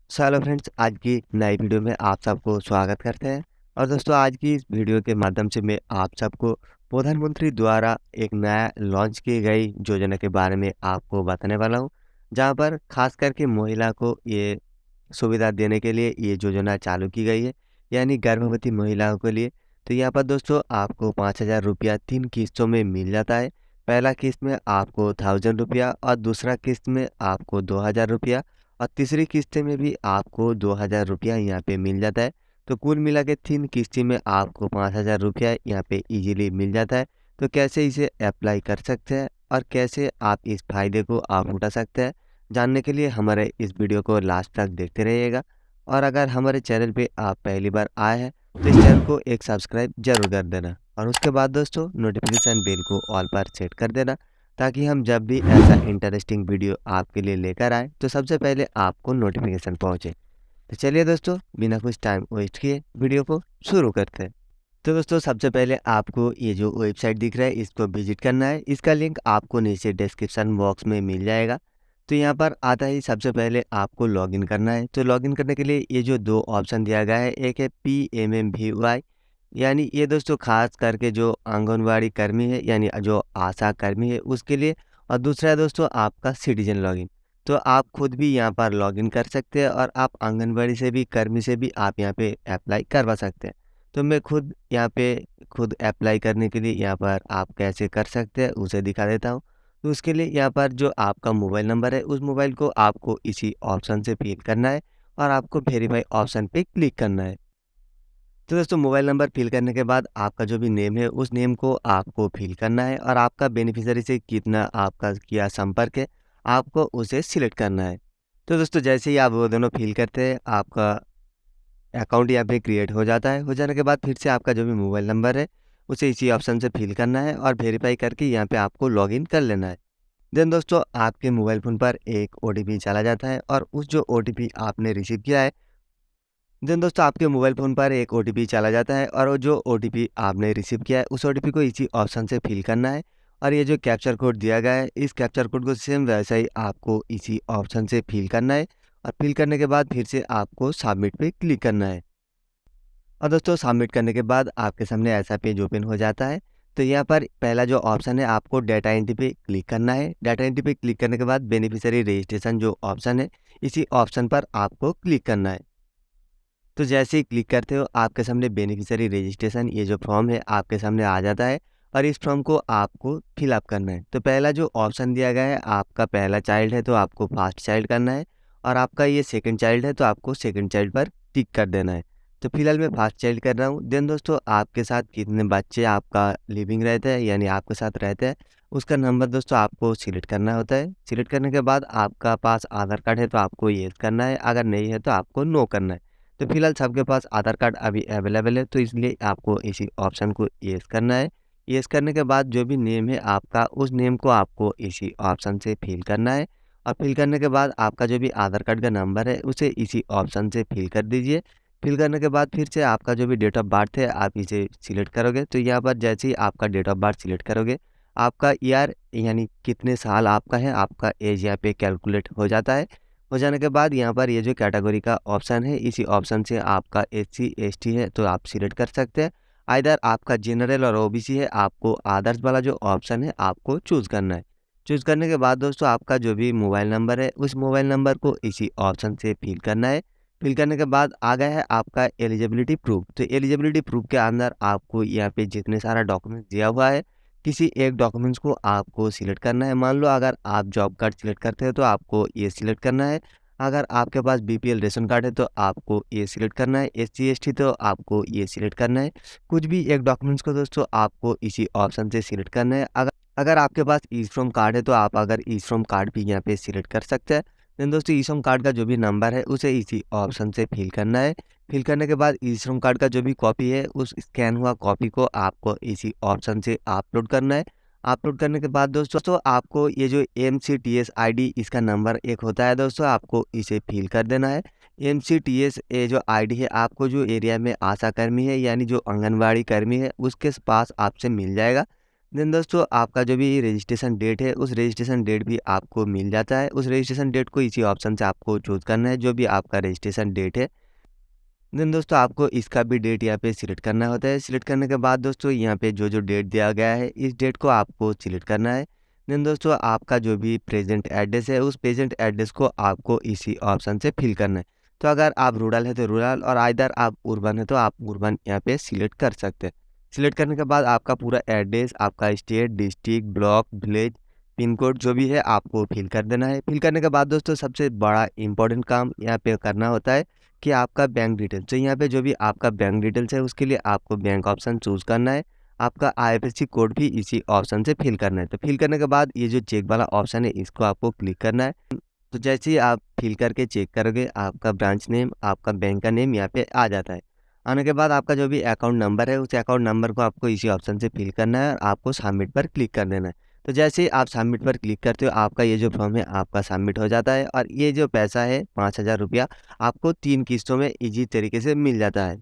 Hello friends, आज की नई वीडियो में आप सबको स्वागत करते हैं। और दोस्तों, आज की इस वीडियो के माध्यम से मैं आप सबको प्रधानमंत्री द्वारा एक नया लॉन्च की गई योजना के बारे में आपको बताने वाला हूं, जहां पर खास करके महिला को ये सुविधा देने के लिए ये योजना चालू की गई है, यानी गर्भवती महिलाओं के लिए। तो यहाँ पर दोस्तों आपको 5,000 रुपया 3 किस्तों में मिल जाता है। पहला किस्त में आपको 1,000 रुपया और दूसरा किस्त में आपको 2,000 रुपया और तीसरी किस्त में भी आपको 2,000 रुपया यहाँ पे मिल जाता है। तो कुल मिला के 3 किस्ती में आपको 5,000 रुपया यहाँ पे ईज़िली मिल जाता है। तो कैसे इसे अप्लाई कर सकते हैं और कैसे आप इस फ़ायदे को आप उठा सकते हैं, जानने के लिए हमारे इस वीडियो को लास्ट तक देखते रहिएगा। और अगर हमारे चैनल पे आप पहली बार आए हैं तो इस चैनल को एक सब्सक्राइब ज़रूर कर देना और उसके बाद दोस्तों नोटिफिकेशन बेल को ऑल पर सेट कर देना, ताकि हम जब भी ऐसा इंटरेस्टिंग वीडियो आपके लिए लेकर आए तो सबसे पहले आपको नोटिफिकेशन पहुंचे। तो चलिए दोस्तों, बिना कुछ टाइम वेस्ट किए वीडियो को शुरू करते हैं। तो दोस्तों, सबसे पहले आपको ये जो वेबसाइट दिख रहा है इसको विजिट करना है। इसका लिंक आपको नीचे डिस्क्रिप्शन बॉक्स में मिल जाएगा। तो यहाँ पर आता ही सबसे पहले आपको लॉगिन करना है। तो लॉगिन करने के लिए ये जो दो ऑप्शन दिया गया है, एक है PMMVY, यानी ये दोस्तों खास करके जो आंगनवाड़ी कर्मी है यानी जो आशा कर्मी है उसके लिए, और दूसरा है दोस्तों आपका सिटीजन लॉगिन। तो आप खुद भी यहाँ पर लॉगिन कर सकते हैं और आप आंगनवाड़ी से भी कर्मी से भी आप यहाँ पे अप्लाई करवा सकते हैं। तो मैं खुद यहाँ पे खुद अप्लाई करने के लिए यहाँ पर आप कैसे कर सकते हैं उसे दिखा देता हूँ। तो उसके लिए यहाँ पर जो आपका मोबाइल नंबर है उस मोबाइल को आपको इसी ऑप्शन से फिल करना है और आपको वेरीफाई ऑप्शन पे क्लिक करना है। तो दोस्तों, मोबाइल नंबर फिल करने के बाद आपका जो भी नेम है उस नेम को आपको फिल करना है और आपका बेनिफिशियरी से कितना आपका किया संपर्क है आपको उसे सिलेक्ट करना है। तो दोस्तों, जैसे ही आप वो दोनों फिल करते हैं आपका अकाउंट यहाँ पे क्रिएट हो जाता है। हो जाने के बाद फिर से आपका जो भी मोबाइल नंबर है उसे इसी ऑप्शन से फिल करना है और वेरीफाई करके यहाँ पे आपको लॉगिन कर लेना है। देन दोस्तों, आपके मोबाइल फ़ोन पर एक ओटीपी चला जाता है और उस जो ओटीपी आपने रिसीव किया है, देन दोस्तों आपके मोबाइल फ़ोन पर एक ओटीपी चला जाता है और वो जो ओटीपी आपने रिसीव किया है उस ओटीपी को इसी ऑप्शन से फिल करना है। और ये जो कैप्चर कोड दिया गया है इस कैप्चर कोड को सेम वैसा ही आपको इसी ऑप्शन से फिल करना है और फिल करने के बाद फिर से आपको सबमिट पे क्लिक करना है। और दोस्तों, सबमिट करने के बाद आपके सामने ऐसा पेज ओपन हो जाता है। तो यहाँ पर पहला जो ऑप्शन है आपको डाटा एंट्री पे क्लिक करना है। डाटा एंट्री पे क्लिक करने के बाद बेनिफिशियरी रजिस्ट्रेशन जो ऑप्शन है इसी ऑप्शन पर आपको क्लिक करना है। तो जैसे ही क्लिक करते हो आपके सामने बेनिफिशियरी रजिस्ट्रेशन ये जो फॉर्म है आपके सामने आ जाता है और इस फॉर्म को आपको फिलअप करना है। तो पहला जो ऑप्शन दिया गया है, आपका पहला चाइल्ड है तो आपको फर्स्ट चाइल्ड करना है और आपका ये सेकंड चाइल्ड है तो आपको सेकंड चाइल्ड पर टिक कर देना है। तो फिलहाल मैं फर्स्ट चाइल्ड कर रहा हूँ। देन दोस्तों, आपके साथ कितने बच्चे आपका लिविंग रहते हैं यानी आपके साथ रहते हैं उसका नंबर दोस्तों आपको सिलेक्ट करना होता है। सिलेक्ट करने के बाद आपका पास आधार कार्ड है तो आपको येस करना है, अगर नहीं है तो आपको नो करना है। तो फिलहाल सबके पास आधार कार्ड अभी अवेलेबल है तो इसलिए आपको इसी ऑप्शन को येस करना है। येस करने के बाद जो भी नेम है आपका उस नेम को आपको इसी ऑप्शन से फिल करना है और फिल करने के बाद आपका जो भी आधार कार्ड का नंबर है उसे इसी ऑप्शन से फिल कर दीजिए। फिल करने के बाद फिर से आपका जो भी डेट ऑफ बर्थ है आप इसे सिलेक्ट करोगे। तो यहाँ पर जैसे ही आपका डेट ऑफ बर्थ सिलेक्ट करोगे आपका ईयर यानी कितने साल आपका है आपका एज यहाँ पे कैलकुलेट हो जाता है। हो जाने के बाद यहाँ पर ये जो कैटेगरी का ऑप्शन है इसी ऑप्शन से आपका एससी एसटी है तो आप सिलेक्ट कर सकते हैं। आइदर आपका जनरल और ओबीसी है, आपको आदर्श वाला जो ऑप्शन है आपको चूज़ करना है। चूज़ करने के बाद दोस्तों आपका जो भी मोबाइल नंबर है उस मोबाइल नंबर को इसी ऑप्शन से फिल करना है। फिल करने के बाद आ गया है आपका एलिजिबिलिटी प्रूफ। तो एलिजिबिलिटी प्रूफ के अंदर आपको यहाँ पे जितने सारा डॉक्यूमेंट दिया हुआ है किसी एक डॉक्यूमेंट्स को आपको सिलेक्ट करना है। मान लो अगर आप जॉब कार्ड सिलेक्ट करते हो तो आपको ये सिलेक्ट करना है। अगर आपके पास बीपीएल रेशन कार्ड है तो आपको ये सिलेक्ट करना है। एससी एसटी तो आपको ये सिलेक्ट करना है। कुछ भी एक डॉक्यूमेंट्स को दोस्तों आपको इसी ऑप्शन से सिलेक्ट करना है। अगर अगर आपके पास ई श्रम कार्ड है तो आप अगर ई श्रम कार्ड भी यहाँ पे सिलेक्ट कर सकते हैं। देन दोस्तों, ई श्रम कार्ड का जो भी नंबर है उसे इसी ऑप्शन से फिल करना है। फिल करने के बाद ई श्रम कार्ड का जो भी कॉपी है उस स्कैन हुआ कॉपी को आपको इसी ऑप्शन से अपलोड करना है। अपलोड करने के बाद दोस्तों आपको ये जो MCTS ID इसका नंबर एक होता है दोस्तों, आपको इसे फिल कर देना है। MCTS ये जो ID है आपको जो एरिया में आशा कर्मी है यानी जो आंगनवाड़ी कर्मी है उसके पास आपसे मिल जाएगा। देन दोस्तों आपका जो भी रजिस्ट्रेशन डेट है, उस रजिस्ट्रेशन डेट भी आपको मिल जाता है। उस रजिस्ट्रेशन डेट को इसी ऑप्शन से आपको चूज़ करना है, जो भी आपका रजिस्ट्रेशन डेट है। देन दोस्तों आपको इसका भी डेट यहाँ पे सिलेक्ट करना होता है। सिलेक्ट करने के बाद दोस्तों यहाँ पे जो डेट दिया गया है, इस डेट को आपको सिलेक्ट करना है। देन दोस्तों आपका जो भी प्रेजेंट एड्रेस है, उस प्रेजेंट एड्रेस को आपको इसी ऑप्शन से फिल करना है। तो अगर आप रूरल है तो रूरल, और आइदर आप urban है तो आप urban यहाँ पे सिलेक्ट कर सकते हैं। सिलेक्ट करने के बाद आपका पूरा एड्रेस, आपका state, district, block, village, pin code जो भी है आपको फिल कर देना है। फिल करने के बाद दोस्तों सबसे बड़ा इंपॉर्टेंट काम यहाँ पे करना होता है कि आपका बैंक डिटेल्स, तो यहाँ पे जो भी आपका बैंक डिटेल्स है उसके लिए आपको बैंक ऑप्शन चूज़ करना है। आपका आईएफएससी कोड भी इसी ऑप्शन से फिल करना है। तो फिल करने के बाद ये जो चेक वाला ऑप्शन है इसको आपको क्लिक करना है। तो जैसे ही आप फिल करके चेक करोगे, आपका ब्रांच नेम, आपका बैंक का नेम यहाँ पे आ जाता है। आने के बाद आपका जो भी अकाउंट नंबर है, उस अकाउंट नंबर को आपको इसी ऑप्शन से फिल करना है और आपको सबमिट पर क्लिक कर देना है। तो जैसे ही आप सबमिट पर क्लिक करते हो, आपका ये जो फॉर्म है आपका सबमिट हो जाता है और ये जो पैसा है 5,000 रुपया आपको 3 किस्तों में ईज़ी तरीके से मिल जाता है।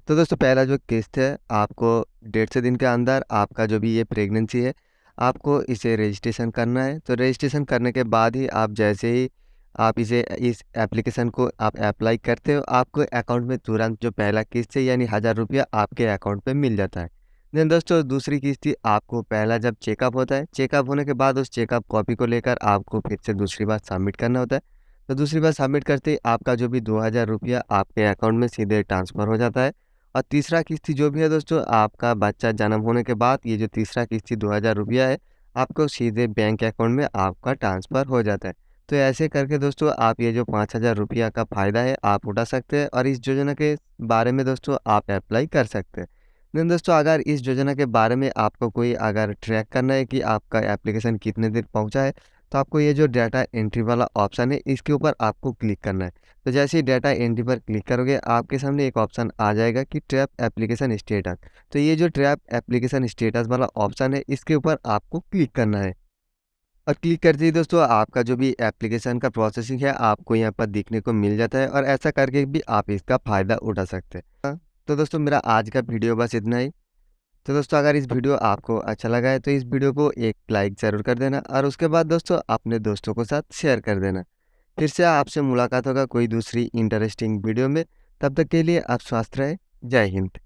तो दोस्तों पहला जो किस्त है, आपको 150 दिन के अंदर आपका जो भी ये प्रेगनेंसी है, आपको इसे रजिस्ट्रेशन करना है। तो रजिस्ट्रेशन करने के बाद ही आप जैसे ही आप इस एप्लीकेशन को आप अप्लाई करते हो, आपको अकाउंट में तुरंत जो पहला किस्त है यानी 1,000 रुपया आपके अकाउंट पे मिल जाता है। देन दोस्तों दूसरी किस्त ही आपको पहला जब चेकअप होता है, चेकअप होने के बाद उस चेकअप कॉपी को लेकर आपको फिर से दूसरी बार सबमिट करना होता है। तो दूसरी बार सबमिट करते ही आपका जो भी 2,000 रुपया आपके अकाउंट में सीधे ट्रांसफ़र हो जाता है। और तीसरा किस्ती जो भी है दोस्तों, आपका बच्चा जन्म होने के बाद ये जो तीसरा किस्ती 2,000 रुपया है, आपको सीधे बैंक अकाउंट में आपका ट्रांसफ़र हो जाता है। तो ऐसे करके दोस्तों आप ये जो 5,000 रुपया का फ़ायदा है आप उठा सकते हैं और इस योजना के बारे में दोस्तों आप अप्लाई कर सकते हैं। देन दोस्तों अगर इस योजना के बारे में आपको कोई अगर ट्रैक करना है कि आपका एप्लीकेशन कितने देर पहुँचा है, तो आपको ये जो डाटा एंट्री वाला ऑप्शन है इसके ऊपर आपको क्लिक करना है। तो जैसे ही डाटा एंट्री पर क्लिक करोगे, आपके सामने एक ऑप्शन आ जाएगा कि ट्रैप एप्लीकेशन स्टेटस। तो ये जो ट्रैप एप्लीकेशन स्टेटस वाला ऑप्शन है इसके ऊपर आपको क्लिक करना है। और क्लिक करते ही दोस्तों आपका जो भी एप्लीकेशन का प्रोसेसिंग है आपको यहाँ पर देखने को मिल जाता है और ऐसा करके भी आप इसका फ़ायदा उठा सकते हैं। तो दोस्तों मेरा आज का वीडियो बस इतना ही। तो दोस्तों अगर इस वीडियो आपको अच्छा लगा है तो इस वीडियो को एक लाइक ज़रूर कर देना और उसके बाद दोस्तों अपने दोस्तों के साथ शेयर कर देना। फिर से आपसे मुलाकात होगा कोई दूसरी इंटरेस्टिंग वीडियो में। तब तक के लिए आप स्वस्थ रहें। जय हिंद।